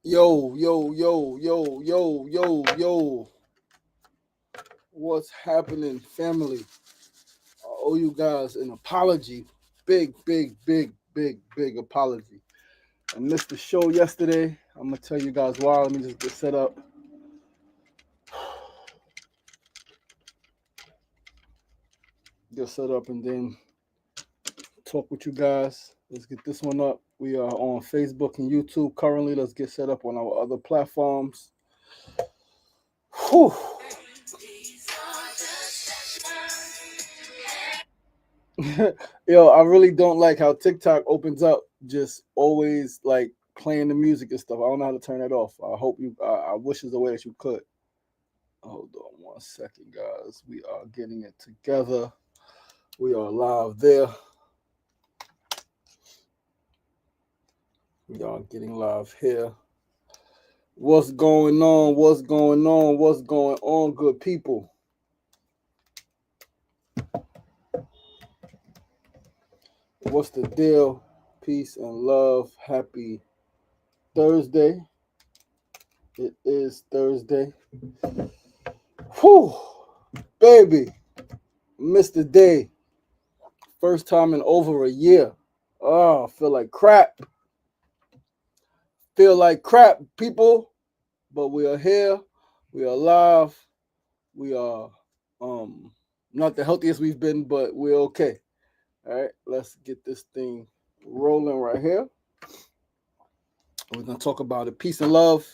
Yo, yo, yo, yo, yo, yo, yo. What's happening, family? I owe you guys an apology. Big, big, big, big, big apology. I missed the show yesterday. I'm going to tell you guys why. Let me just get set up. Get set up and then talk with you guys. Let's get this one up. We are on Facebook and YouTube currently. Let's get set up on our other platforms. Whew. Yo, I really don't like how TikTok opens up just always like playing the music and stuff. I don't know how to turn that off. I hope you, I wish there's a way that you could. Hold on 1 second, guys. We are getting it together. We are live there. We are getting live here. What's going on? What's going on? What's going on, good people? What's the deal? Peace and love. Happy Thursday. It is Thursday. Whew, baby. Missed the day. First time in over a year. Oh, I feel like crap. Feel like crap, people. But we are here. We are alive. We are not the healthiest we've been, but we're okay. All right, let's get this thing rolling right here. We're going to talk about it. Peace and love.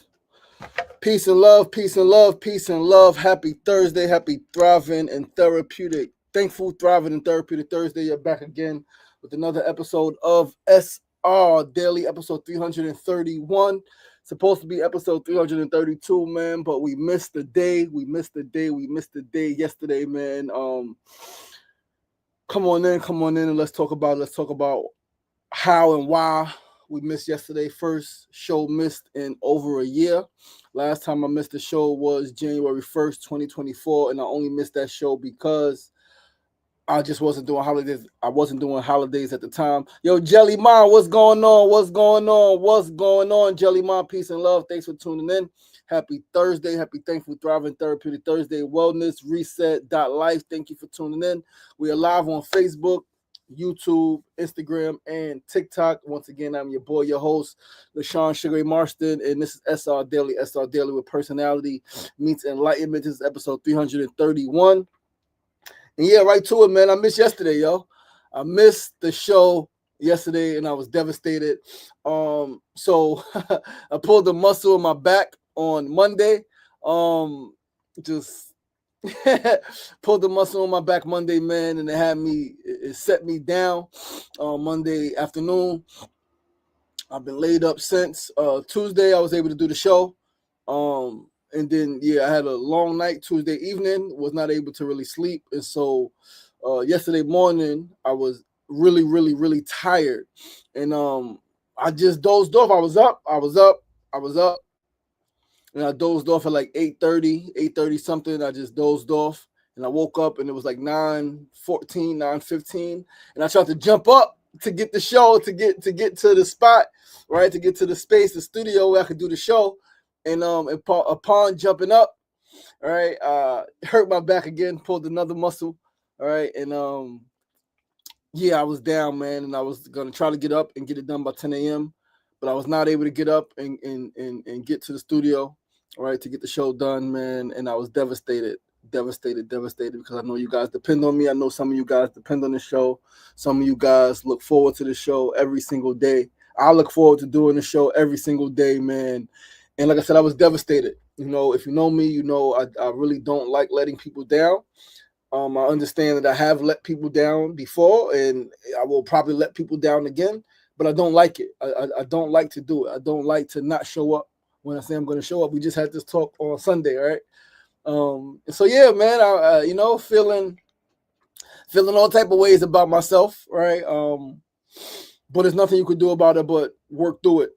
Peace and love, peace and love, peace and love. Happy Thursday, happy thriving and therapeutic. Thankful, thriving and therapeutic Thursday. You're back again with another episode of SRDaily, episode 331. Supposed to be episode 332, man, but we missed the day. We missed the day yesterday, man. Come on in, and let's talk about it. Let's talk about how and why we missed yesterday. First show missed in over a year. Last time I missed the show was January 1st, 2024, and I only missed that show because I just wasn't doing holidays. I wasn't doing holidays at the time. Yo, Jelly Mom, what's going on? What's going on? What's going on, Jelly Mom? Peace and love. Thanks for tuning in. Happy Thursday. Happy Thankful, Thriving, Therapeutic Thursday. Wellness Reset.life. Thank you for tuning in. We are live on Facebook, YouTube, Instagram, and TikTok. Once again, I'm your boy, your host, LaShawn Sugar Ray Marston, and this is SR Daily with personality meets enlightenment. This is episode 331. And yeah, right to it, man. I missed yesterday, yo. I missed the show yesterday, and I was devastated. So I pulled the muscle in my back on Monday. Just pulled the muscle on my back Monday, man, and it set me down Monday afternoon. I've been laid up since Tuesday. I was able to do the show. And then, I had a long night Tuesday evening, was not able to really sleep. And so yesterday morning, I was really, really, really tired. And I just dozed off. I was up. And I dozed off at like 8:30 something. I just dozed off. And I woke up and it was like 9:14, 9:15. And I tried to jump up to get the show, to get to the spot, right? To get to the space, the studio where I could do the show. And upon jumping up, all right, hurt my back again, pulled another muscle, all right, and I was down, man, and I was gonna try to get up and get it done by 10 a.m., but I was not able to get up and get to the studio, all right, to get the show done, man, and I was devastated because I know you guys depend on me. I know some of you guys depend on the show. Some of you guys look forward to the show every single day. I look forward to doing the show every single day, man. And like I said, I was devastated. You know, if you know me, you know I really don't like letting people down. I understand that I have let people down before, and I will probably let people down again, but I don't like it. I don't like to do it. I don't like to not show up when I say I'm going to show up. We just had this talk on Sunday, right? So yeah, man, I feeling all type of ways about myself, right? But there's nothing you could do about it but work through it.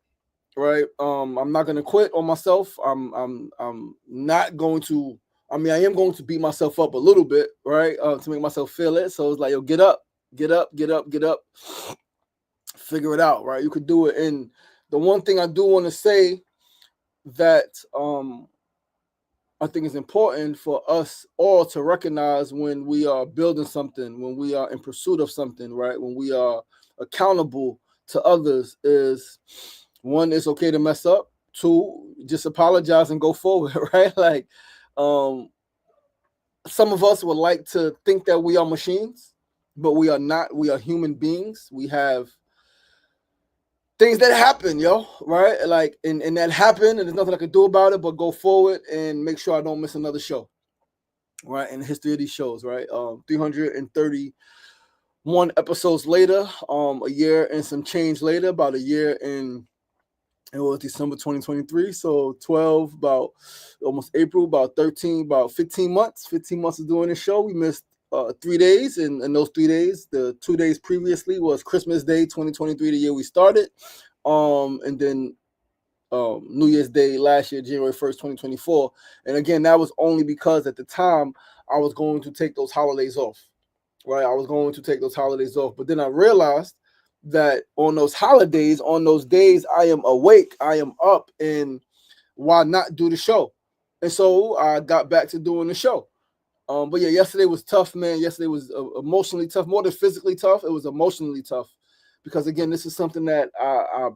Right. I'm not gonna quit on myself. I'm not going to. I mean, I am going to beat myself up a little bit, right? To make myself feel it. So it's like, yo, get up. figure it out, right? You could do it. And the one thing I do want to say that I think is important for us all to recognize when we are building something, when we are in pursuit of something, right? When we are accountable to others is, one, it's okay to mess up. Two, just apologize and go forward, right? Like, some of us would like to think that we are machines, but we are not. We are human beings. We have things that happen, right? Like, and that happened, and there's nothing I can do about it but go forward and make sure I don't miss another show, right? In the history of these shows, right? 331 episodes later, a year and some change later, about a year in, it was December 2023, so 12, about almost April, about 13, about 15 months of doing this show. We missed 3 days, and those 3 days, the 2 days previously was Christmas Day 2023, the year we started, and then New Year's Day last year, January 1st, 2024. And again, that was only because at the time I was going to take those holidays off, right? I was going to take those holidays off. But then I realized that on those holidays, on those days, I am awake, I am up, and why not do the show? And so I got back to doing the show. But yeah, yesterday was tough, man. Yesterday was emotionally tough, more than physically tough. It was emotionally tough because, again, this is something that I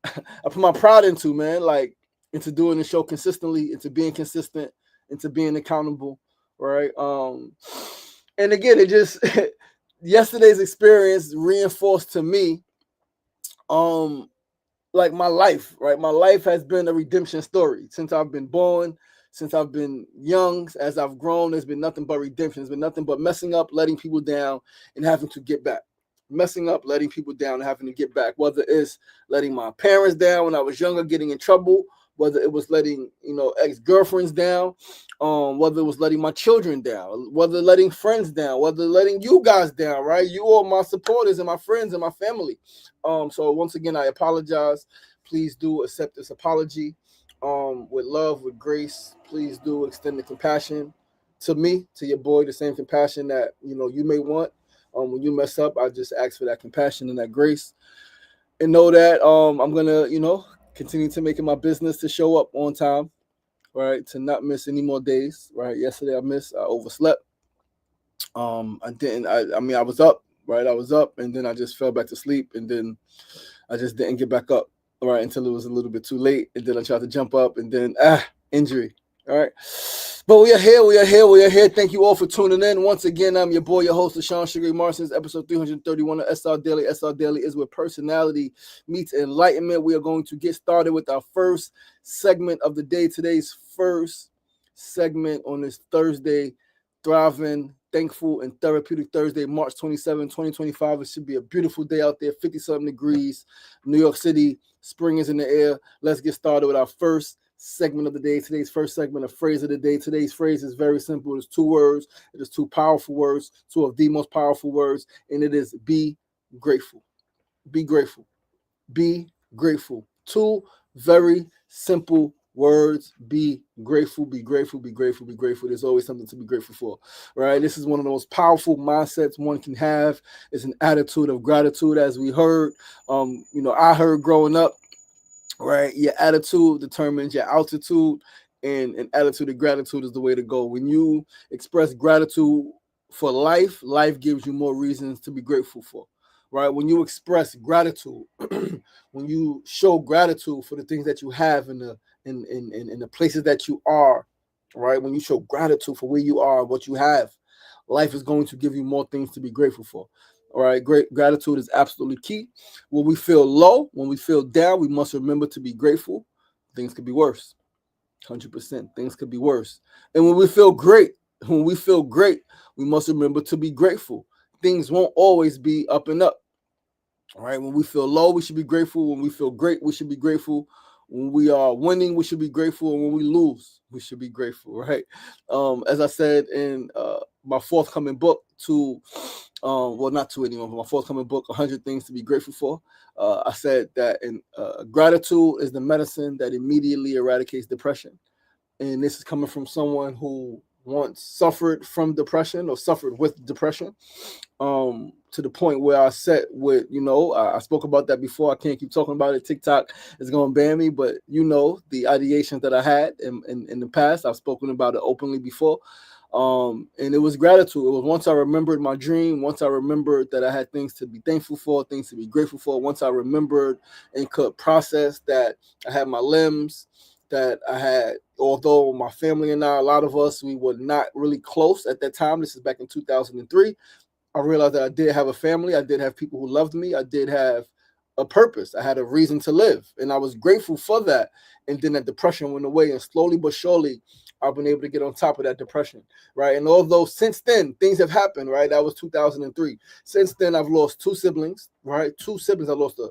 I put my pride into, man, like into doing the show consistently, into being consistent, into being accountable, right? And again, it just yesterday's experience reinforced to me, like my life, right? My life has been a redemption story since I've been born, since I've been young. As I've grown, there's been nothing but redemption. There's been nothing but messing up, letting people down, and having to get back. Messing up, letting people down, and having to get back. Whether it's letting my parents down when I was younger, getting in trouble, whether it was letting, ex-girlfriends down, whether it was letting my children down, whether letting friends down, whether letting you guys down, right? You all my supporters and my friends and my family. So once again, I apologize. Please do accept this apology with love, with grace. Please do extend the compassion to me, to your boy, the same compassion that you may want. When you mess up, I just ask for that compassion and that grace, and know that I'm gonna, continue to make it my business to show up on time, right? To not miss any more days, right? Yesterday I overslept. I didn't. I mean, I was up, right? I was up, and then I just fell back to sleep, and then I just didn't get back up, right, until it was a little bit too late, and then I tried to jump up, and then injury. All right. But we are here. Thank you all for tuning in. Once again, I'm your boy, your host, LaShawn Sugar Marcins, episode 331 of SR Daily. SR Daily is where personality meets enlightenment. We are going to get started with our first segment of the day. Today's first segment on this Thursday, Thriving, Thankful, and Therapeutic Thursday, March 27, 2025. It should be a beautiful day out there, 50-something degrees, New York City. Spring is in the air. Let's get started with our first segment of the day. Today's first segment, a phrase of the day. Today's phrase is very simple. It's 2 words. It is 2 powerful words, 2 of the most powerful words, and it is be grateful. Be grateful. Be grateful. 2 very simple words. Be grateful. Be grateful. Be grateful. Be grateful. There's always something to be grateful for, right? This is one of the most powerful mindsets one can have. It's an attitude of gratitude, as we heard. I heard growing up, right? Your attitude determines your altitude, and an attitude of gratitude is the way to go. When you express gratitude for life, life gives you more reasons to be grateful for, right? When you express gratitude, when you show gratitude for the things that you have in the places that you are, right? When you show gratitude for where you are, what you have, life is going to give you more things to be grateful for. All right, great gratitude is absolutely key. When we feel low, when we feel down, we must remember to be grateful. Things could be worse. 100%. Things could be worse. And when we feel great, we must remember to be grateful. Things won't always be up and up. All right, when we feel low, we should be grateful. When we feel great, we should be grateful. When we are winning, we should be grateful. And when we lose, we should be grateful, right? As I said in my forthcoming book, not to anyone, but my forthcoming book, 100 Things to Be Grateful For, I said that gratitude is the medicine that immediately eradicates depression. And this is coming from someone who once suffered from depression or suffered with depression, to the point where I sat with, I spoke about that before. I can't keep talking about it. TikTok is going to ban me, but the ideations that I had in the past, I've spoken about it openly before. And it was gratitude. It was once I remembered my dream, once I remembered that I had things to be thankful for, things to be grateful for, once I remembered and could process that I had my limbs, that I had, although my family and I, a lot of us, we were not really close at that time. This is back in 2003. I realized that I did have a family. I did have people who loved me. I did have a purpose. I had a reason to live. And I was grateful for that. And then that depression went away. And slowly but surely, I've been able to get on top of that depression, right? And although since then, things have happened, right? That was 2003. Since then, I've lost 2 siblings, right? 2 siblings. I lost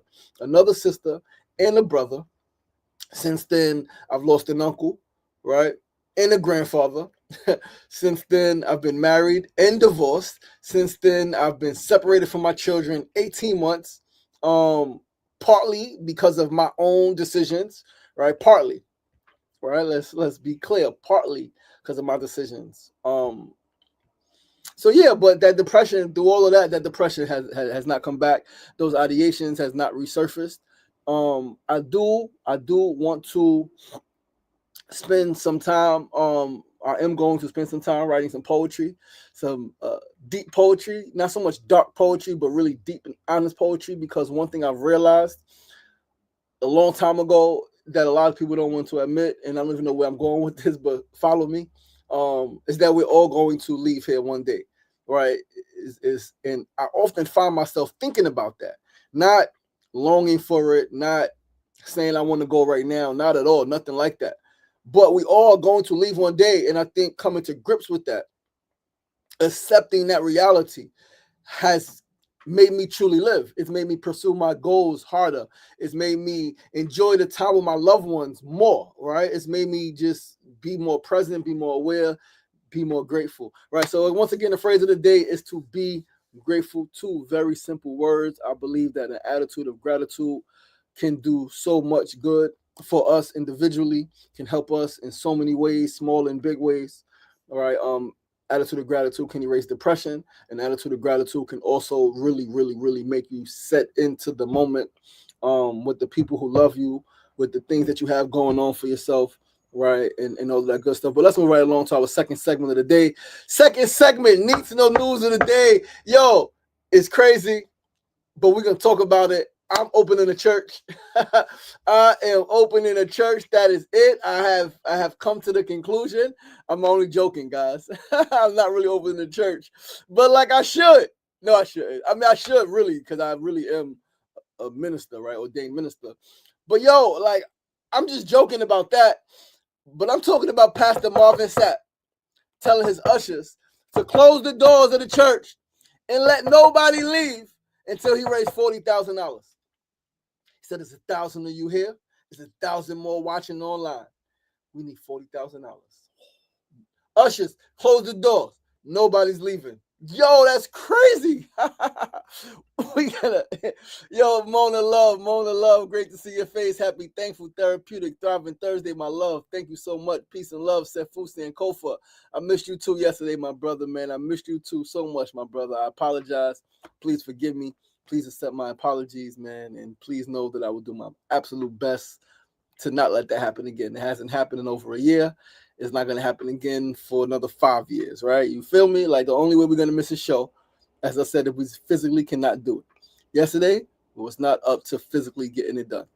another sister and a brother. Since then, I've lost an uncle, right? And a grandfather. Since then, I've been married and divorced. Since then, I've been separated from my children 18 months, partly because of my own decisions, right? Partly, right? Let's be clear, partly because of my decisions. So yeah, but that depression, through all of that depression has not come back. Those ideations has not resurfaced. I do want to spend some time. I am going to spend some time writing some poetry, some deep poetry, not so much dark poetry, but really deep and honest poetry. Because one thing I've realized a long time ago that a lot of people don't want to admit, and I don't even know where I'm going with this, but follow me, is that we're all going to leave here one day, right? And I often find myself thinking about that, not longing for it, not saying I want to go right now, not at all, nothing like that. But we all are going to leave one day, and I think coming to grips with that, accepting that reality, has made me truly live. It's made me pursue my goals harder. It's made me enjoy the time with my loved ones more, right? It's made me just be more present, be more aware, be more grateful, right? So once again, the phrase of the day is to be grateful. 2 very simple words. I believe that an attitude of gratitude can do so much good for us individually, can help us in so many ways, small and big ways. All right. Attitude of gratitude can erase depression, and attitude of gratitude can also really, really, really make you set into the moment, with the people who love you, with the things that you have going on for yourself, right, and all that good stuff. But let's move right along to our second segment of the day. Second segment, need to know news of the day. Yo, it's crazy, but we're gonna talk about it. I'm opening a church. I am opening a church. That is it. I have come to the conclusion. I'm only joking, guys. I'm not really opening a church, but like I should. No, I shouldn't. I mean, I should really, because I really am a minister, right? Ordained minister. But yo, like, I'm just joking about that. But I'm talking about Pastor Marvin Sapp telling his ushers to close the doors of the church and let nobody leave until he raised $40,000. He said, "There's 1,000 of you here. There's 1,000 more watching online. We need $40,000. Ushers, close the doors. Nobody's leaving." Yo, that's crazy. We gotta, yo, Mona Love, great to see your face. Happy, thankful, therapeutic, thriving Thursday, my love. Thank you so much. Peace and love, Sefusi and Kofa. I missed you too yesterday, my brother, man. I missed you too so much, my brother. I apologize. Please forgive me. Please accept my apologies, man. And please know that I will do my absolute best to not let that happen again. It hasn't happened in over a year. It's not going to happen again for another 5 years, right? You feel me? Like, the only way we're going to miss a show, as I said, if we physically cannot do it. Yesterday, it was not up to physically getting it done.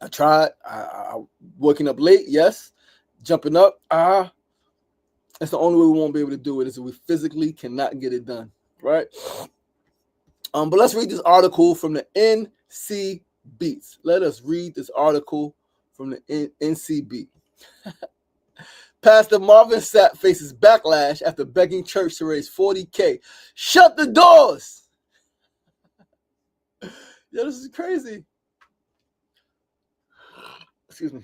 I tried. I waking up late, yes. Jumping up, that's the only way we won't be able to do it, is if we physically cannot get it done, right? But let's read this article from the NC Beats. Let us read this article from the NC Beat. Pastor Marvin Sapp faces backlash after begging church to raise $40K. Shut the doors. Yo, this is crazy. Excuse me.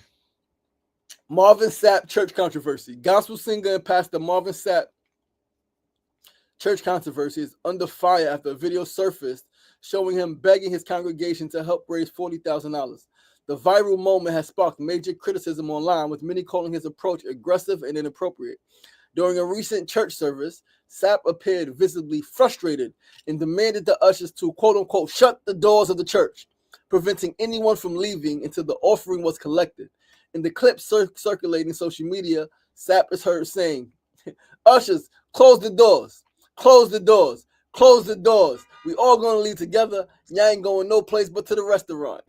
Marvin Sapp church controversy. Gospel singer and Pastor Marvin Sapp church controversy is under fire after a video surfaced showing him begging his congregation to help raise $40,000. The viral moment has sparked major criticism online, with many calling his approach aggressive and inappropriate. During a recent church service, Sapp appeared visibly frustrated and demanded the ushers to, quote-unquote, shut the doors of the church, preventing anyone from leaving until the offering was collected. In the clip circulating social media, Sapp is heard saying, "Ushers, close the doors, close the doors, close the doors. We all gonna leave together. Y'all ain't going no place but to the restaurant."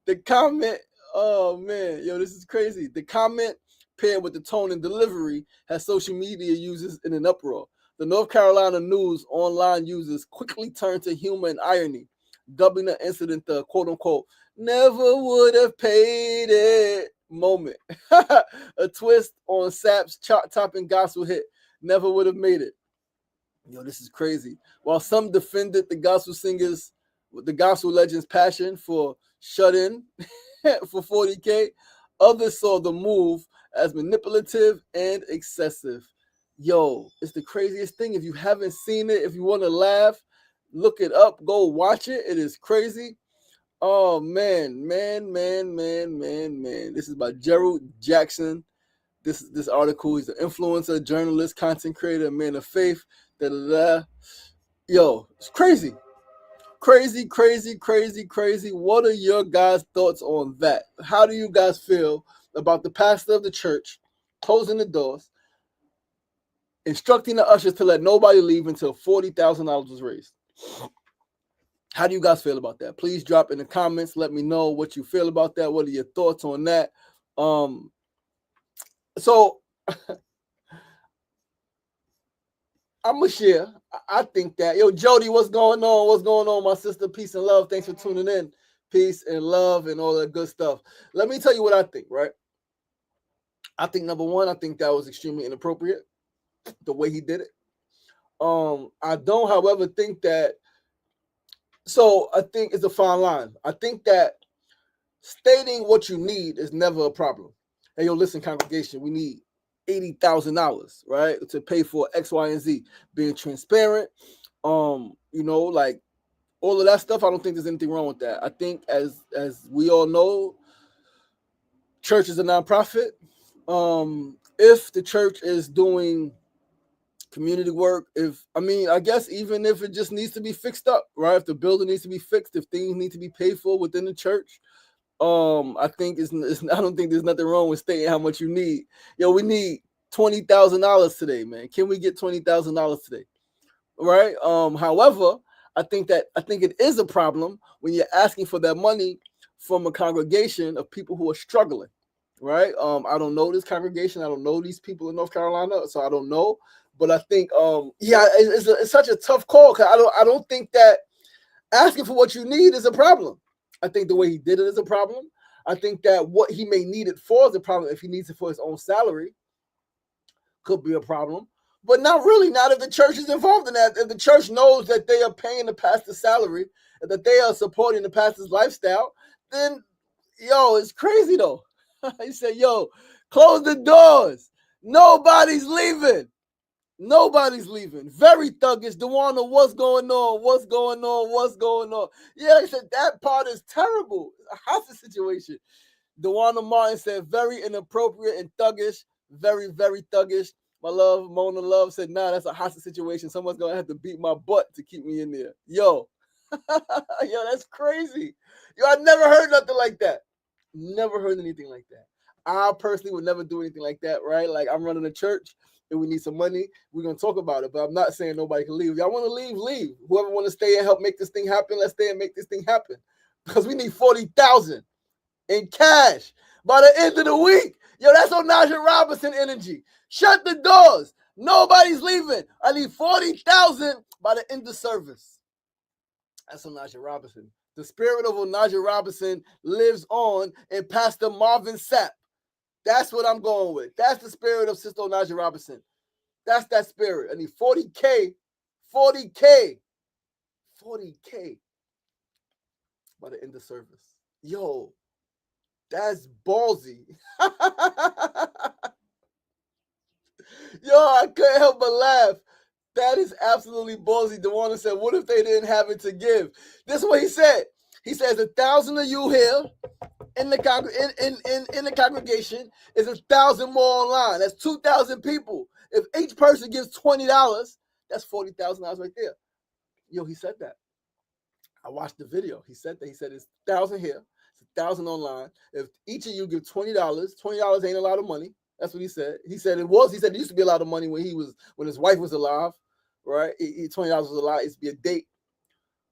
The comment, oh man, yo, this is crazy. The comment, paired with the tone and delivery, has social media users in an uproar. The North Carolina News online users quickly turned to humor and irony, dubbing the incident the quote-unquote "never would have paid it" moment. A twist on Sapp's chart-topping gospel hit, "Never Would Have Made It." Yo, this is crazy. While some defended the gospel legend's passion for shut in for 40K, others saw the move as manipulative and excessive. Yo, it's the craziest thing. If you haven't seen it, if you want to laugh, look it up, go watch it. It is crazy. Oh man. This is by Gerald Jackson. This article, he's an influencer, journalist, content creator, man of faith. Yo, it's crazy. Crazy. What are your guys' thoughts on that? How do you guys feel about the pastor of the church closing the doors, instructing the ushers to let nobody leave until $40,000 was raised? How do you guys feel about that? Please drop in the comments. Let me know what you feel about that. What are your thoughts on that? So I'm going to share. I think that, yo, Jody, what's going on? What's going on, my sister? Peace and love. Thanks for tuning in. Peace and love and all that good stuff. Let me tell you what I think, right? I think, number one, I think that was extremely inappropriate, the way he did it. I don't, however, think that, so I think it's a fine line. I think that stating what you need is never a problem. Hey, yo, listen, congregation, we need $80,000, right, to pay for X, Y, and Z. Being transparent, like all of that stuff. I don't think there's anything wrong with that. I think, as we all know, church is a nonprofit. If the church is doing community work, I guess even if it just needs to be fixed up, right? If the building needs to be fixed, if things need to be paid for within the church, I think I don't think there's nothing wrong with stating how much you need. Yo, we need $20,000 today, man. Can we get $20,000 today? Right? However, I think it is a problem when you're asking for that money from a congregation of people who are struggling, right? I don't know this congregation. I don't know these people in North Carolina, so I don't know. But I think, it's such a tough call, because I don't think that asking for what you need is a problem. I think the way he did it is a problem. I think that what he may need it for is a problem. If he needs it for his own salary, could be a problem. But not really, not if the church is involved in that. If the church knows that they are paying the pastor's salary and that they are supporting the pastor's lifestyle, then, yo, it's crazy though. He said, yo, close the doors. Nobody's leaving. Nobody's leaving. Very thuggish. DeWanda, what's going on? What's going on? Yeah, I said that part is terrible. It's a hostage situation. DeWanda Martin said very inappropriate and thuggish. Very, very thuggish. My love, Mona Love, said, nah, that's a hostage situation. Someone's going to have to beat my butt to keep me in there. Yo. Yo, that's crazy. Yo, I never heard nothing like that. Never heard anything like that. I personally would never do anything like that, right? Like, I'm running a church. If we need some money, we're going to talk about it. But I'm not saying nobody can leave. Y'all want to leave, leave. Whoever want to stay and help make this thing happen, let's stay and make this thing happen. Because we need $40,000 in cash by the end of the week. Yo, that's on Najee Robinson energy. Shut the doors. Nobody's leaving. I need $40,000 by the end of service. That's on Najee Robinson. The spirit of Najee Robinson lives on in Pastor Marvin Sapp. That's what I'm going with. That's the spirit of Sister Najee Robinson. That's that spirit. I need $40K by the end of service. Yo, that's ballsy. Yo, I couldn't help but laugh. That is absolutely ballsy. DeWanda said, what if they didn't have it to give? This is what he said. He says, 1,000 of you here, in the congregation is 1,000 more online. That's 2,000 people. If each person gives $20, that's $40,000 right there. Yo, he said that. I watched the video. He said that. He said it's 1,000 here, it's 1,000 online. If each of you give $20, $20 ain't a lot of money. That's what he said. He said it was. He said it used to be a lot of money when his wife was alive, right? $20 was a lot. It used to be a date,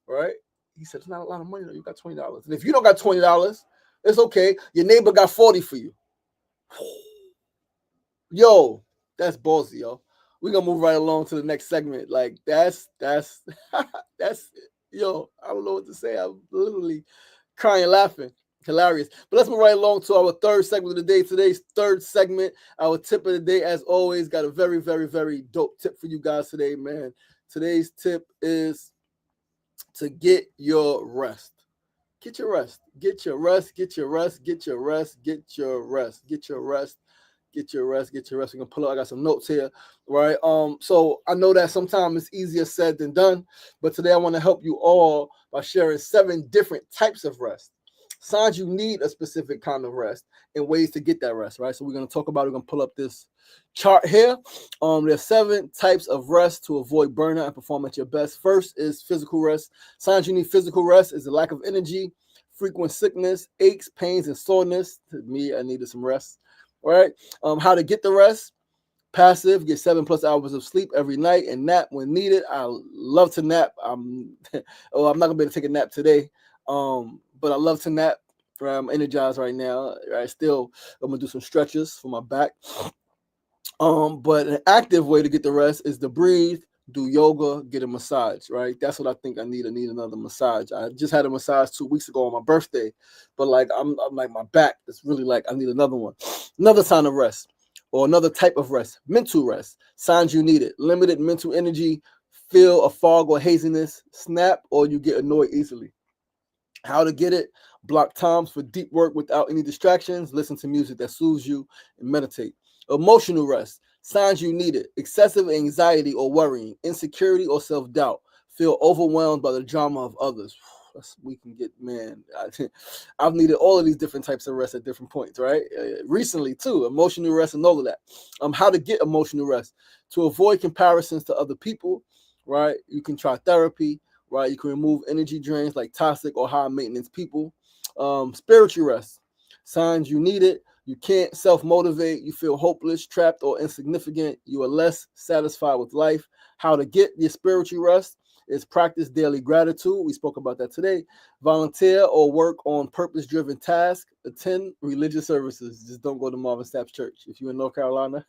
right? He said it's not a lot of money though. You got $20, and if you don't got $20, it's okay. Your neighbor got 40 for you. Yo, that's ballsy, yo. We're gonna move right along to the next segment. Like that's that's yo, I don't know what to say. I'm literally crying laughing. Hilarious. But let's move right along to our third segment of the day. Today's third segment, our tip of the day, as always, got a very, very, very dope tip for you guys today, man. Today's tip is to get your rest. Get your rest. Get your rest. Get your rest. Get your rest. Get your rest. Get your rest. Get your rest. Get your rest. We're gonna pull up. I got some notes here, right? So I know that sometimes it's easier said than done, but today I want to help you all by sharing 7 different types of rest. Signs you need a specific kind of rest and ways to get that rest, right? So we're gonna talk about it. We're gonna pull up this chart here. There's 7 types of rest to avoid burnout and perform at your best. First is physical rest. Signs you need physical rest is the lack of energy, frequent sickness, aches, pains, and soreness. To me, I needed some rest. All right. How to get the rest? Passive, get 7+ hours of sleep every night and nap when needed. I love to nap. I'm not gonna be able to take a nap today. But I love to nap. Right? I'm energized right now. Right. Still, I'm gonna do some stretches for my back. But an active way to get the rest is to breathe, do yoga, get a massage, right? That's what I think I need. I need another massage. I just had a massage 2 weeks ago on my birthday, but like I'm like my back is really like I need another one. Another sign of rest or another type of rest, mental rest. Signs you need it. Limited mental energy, feel a fog or haziness, snap, or you get annoyed easily. How to get it? Block times for deep work without any distractions. Listen to music that soothes you and meditate. Emotional rest. Signs you need it. Excessive anxiety or worrying, insecurity or self-doubt. Feel overwhelmed by the drama of others. We can get, man, I've needed all of these different types of rest at different points, right? Recently, too, emotional rest and all of that. How to get emotional rest. To avoid comparisons to other people, right? You can try therapy, right? You can remove energy drains like toxic or high maintenance people. Spiritual rest. Signs you need it. You can't self-motivate. You feel hopeless, trapped, or insignificant. You are less satisfied with life. How to get your spiritual rest is practice daily gratitude. We spoke about that today. Volunteer or work on purpose-driven tasks. Attend religious services. Just don't go to Marvin Sapp's church. If you're in North Carolina,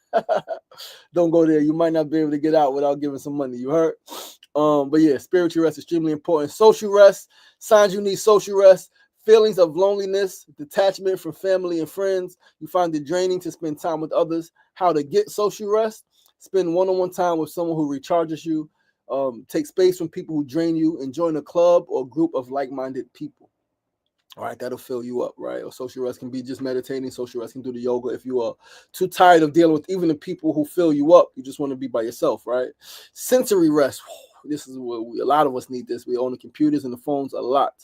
don't go there. You might not be able to get out without giving some money. You heard? But yeah, spiritual rest is extremely important. Social rest. Signs you need social rest. Feelings of loneliness, detachment from family and friends. You find it draining to spend time with others. How to get social rest? Spend one-on-one time with someone who recharges you. Take space from people who drain you, and join a club or group of like-minded people. All right, that'll fill you up, right? Or social rest can be just meditating. Social rest can do the yoga. If you are too tired of dealing with even the people who fill you up, you just want to be by yourself, right? Sensory rest. This is what a lot of us need this. We own the computers and the phones a lot.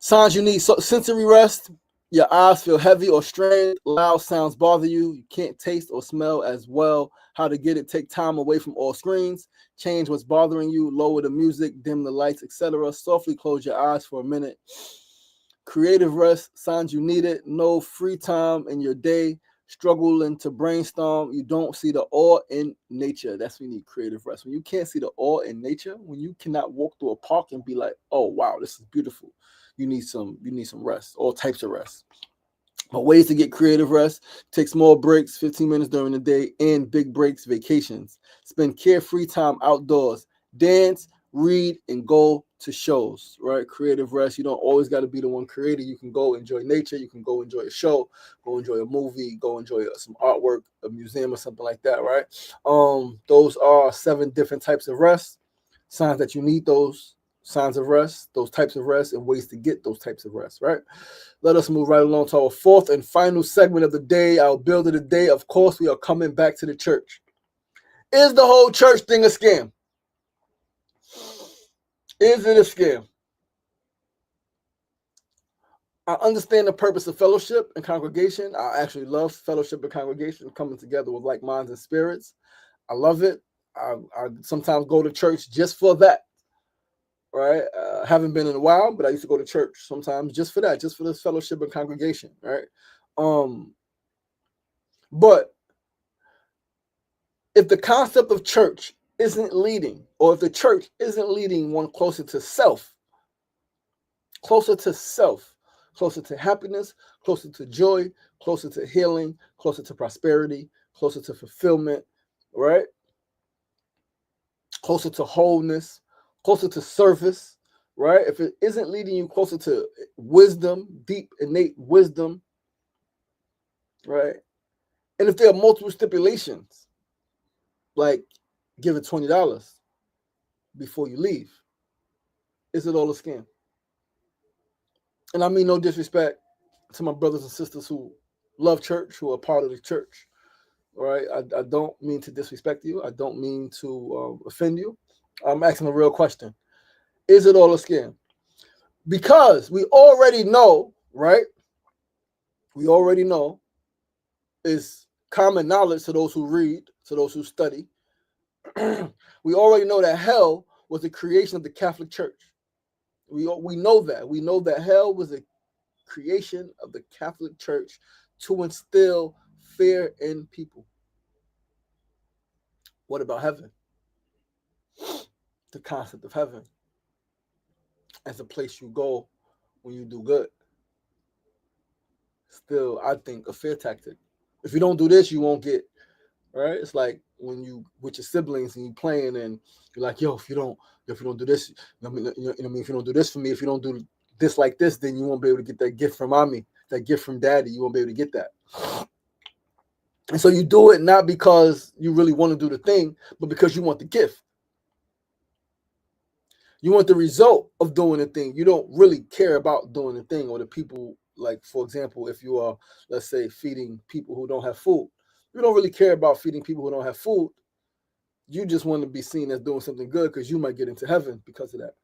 Signs you need sensory rest. Your eyes feel heavy or strained. Loud sounds bother you. You can't taste or smell as well. How to get it? Take time away from all screens. Change what's bothering you. Lower the music, dim the lights, etc. Softly close your eyes for a minute. Creative rest. Signs you need it. No free time in your day. Struggling to brainstorm. You don't see the awe in nature. That's when you need creative rest. When you can't see the awe in nature, when you cannot walk through a park and be like, oh wow, this is beautiful. You need some rest, all types of rest. But ways to get creative rest: take small breaks, 15 minutes during the day, and big breaks, vacations. Spend carefree time outdoors. Dance, read, and go to shows, right? Creative rest. You don't always got to be the one creating. You can go enjoy nature. You can go enjoy a show, go enjoy a movie, go enjoy some artwork, a museum or something like that, right? Those are 7 different types of rest. Signs that you need those signs of rest, those types of rest, and ways to get those types of rest, right? Let us move right along to our fourth and final segment of the day, our build of the day. Of course, we are coming back to the church. Is the whole church thing a scam? Is it a scam? I understand the purpose of fellowship and congregation. I actually love fellowship and congregation, coming together with like minds and spirits. I love it. I sometimes go to church just for that, right? Haven't been in a while, but I used to go to church sometimes just for that, just for this fellowship and congregation, right? But if the concept of church isn't leading, or if the church isn't leading one closer to self, closer to happiness, closer to joy, closer to healing, closer to prosperity, closer to fulfillment, right? Closer to wholeness, closer to service, right? If it isn't leading you closer to wisdom, deep, innate wisdom, right? And if there are multiple stipulations, like give it $20 before you leave, is it all a scam? And I mean no disrespect to my brothers and sisters who love church, who are part of the church, right? I don't mean to disrespect you. I don't mean to offend you. I'm asking a real question. Is it all a scam? Because we already know, right? We already know, is common knowledge to those who read, to those who study. We already know that hell was the creation of the Catholic Church. We know that. We know that hell was a creation of the Catholic Church to instill fear in people. What about heaven? The concept of heaven as a place you go when you do good. Still, I think, a fear tactic. If you don't do this, you won't get, right? It's like when you with your siblings and you playing and you're like, yo, if you don't do this, if you don't do this for me, if you don't do this like this, then you won't be able to get that gift from mommy, that gift from daddy. You won't be able to get that. And so you do it not because you really want to do the thing, but because you want the gift. You want the result of doing the thing. You don't really care about doing the thing or the people. Like, for example, if you are, let's say, feeding people who don't have food, you don't really care about feeding people who don't have food. You just want to be seen as doing something good because you might get into heaven because of that.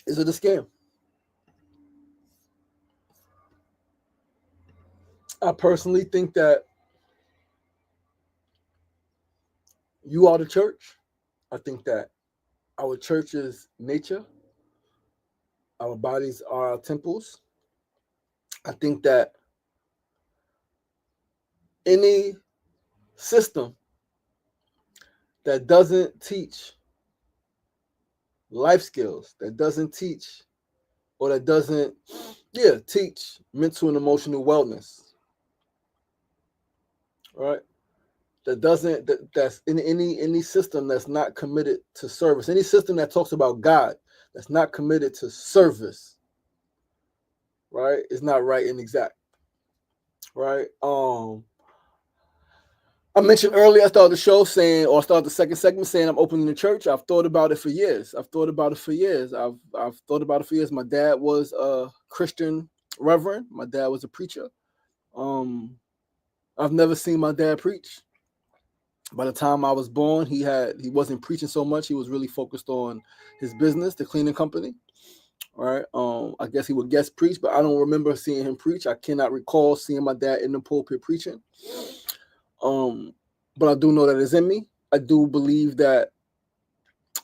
Is it a scam? I personally think that you are the church. I think that our church is nature. Our bodies are our temples. I think that any system that doesn't teach life skills, that doesn't teach, or that doesn't, teach mental and emotional wellness, right? That's in any system that's not committed to service, any system that talks about God that's not committed to service, right, is not right and exact, right? I mentioned earlier, I started the show saying, or I started the second segment saying I'm opening the church. I've thought about it for years. I've thought about it for years. My dad was a Christian reverend. My dad was a preacher. I've never seen my dad preach. By the time I was born, he wasn't preaching so much. He was really focused on his business, the cleaning company. Right. I guess he would guest preach, but I don't remember seeing him preach. I cannot recall seeing my dad in the pulpit preaching. But I do know that it's in me. I do believe that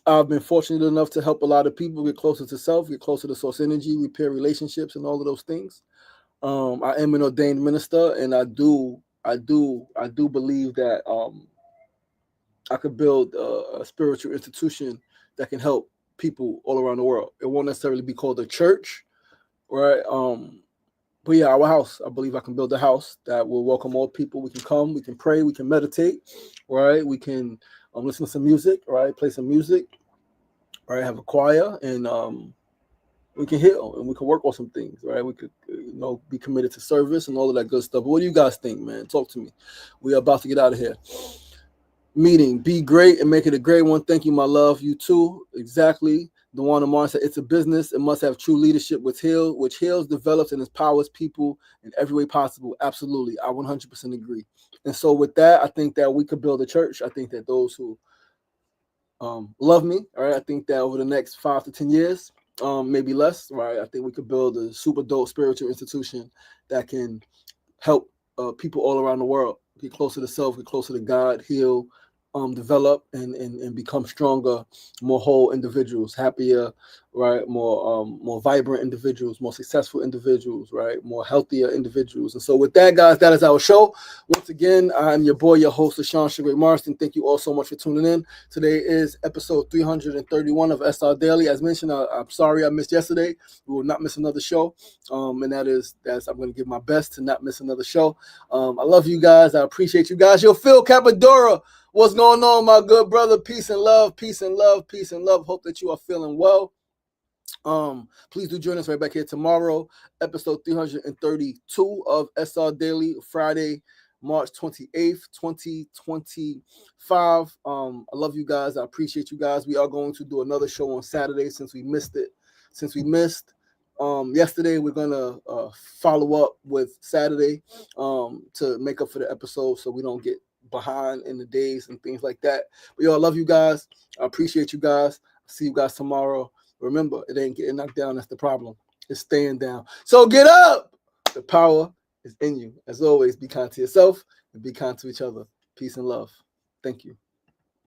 I've been fortunate enough to help a lot of people get closer to self, get closer to source energy, repair relationships, and all of those things. I am an ordained minister, and I do believe that I could build a spiritual institution that can help people all around the world. It won't necessarily be called a church, right? But yeah, our house, I believe I can build a house that will welcome all people. We can come, we can pray, we can meditate, right? We can listen to some music, right? Play some music, right? Have a choir, and we can heal and we can work on some things, right? We could, be committed to service and all of that good stuff. But what do you guys think, man? Talk to me. We are about to get out of here. Meeting, be great and make it a great one. Thank you, my love. You too. Exactly. Dewana Martin said, it's a business. It must have true leadership which heals, develops, and empowers people in every way possible. Absolutely. I 100% agree. And so with that, I think that we could build a church. I think that those who love me, all right, I think that over the next 5 to 10 years, maybe less, right? I think we could build a super dope spiritual institution that can help people all around the world get closer to self, get closer to God, heal, develop, and become stronger, more whole individuals, happier, right? More vibrant individuals, more successful individuals, right? More healthier individuals. And so with that, guys, that is our show. Once again, I'm your boy, your host, LaShawn Sugar Marston. Thank you all so much for tuning in. Today is episode 331 of SR Daily. As mentioned, I'm sorry I missed yesterday. We will not miss another show. And that's I'm going to give my best to not miss another show. I love you guys. I appreciate you guys. Yo, Phil Capadora, what's going on, my good brother? Peace and love, peace and love, peace and love. Hope that you are feeling well. Please do join us right back here tomorrow, episode 332 of SR Daily, Friday, March 28th, 2025. I love you guys. I appreciate you guys. We are going to do another show on Saturday since we missed yesterday. We're gonna follow up with Saturday to make up for the episode so we don't get behind in the days and things like that. But I love you guys. I appreciate you guys. See you guys tomorrow. Remember, it ain't getting knocked down that's the problem. It's staying down. So get up. The power is in you. As always, be kind to yourself and be kind to each other. Peace and love. Thank you.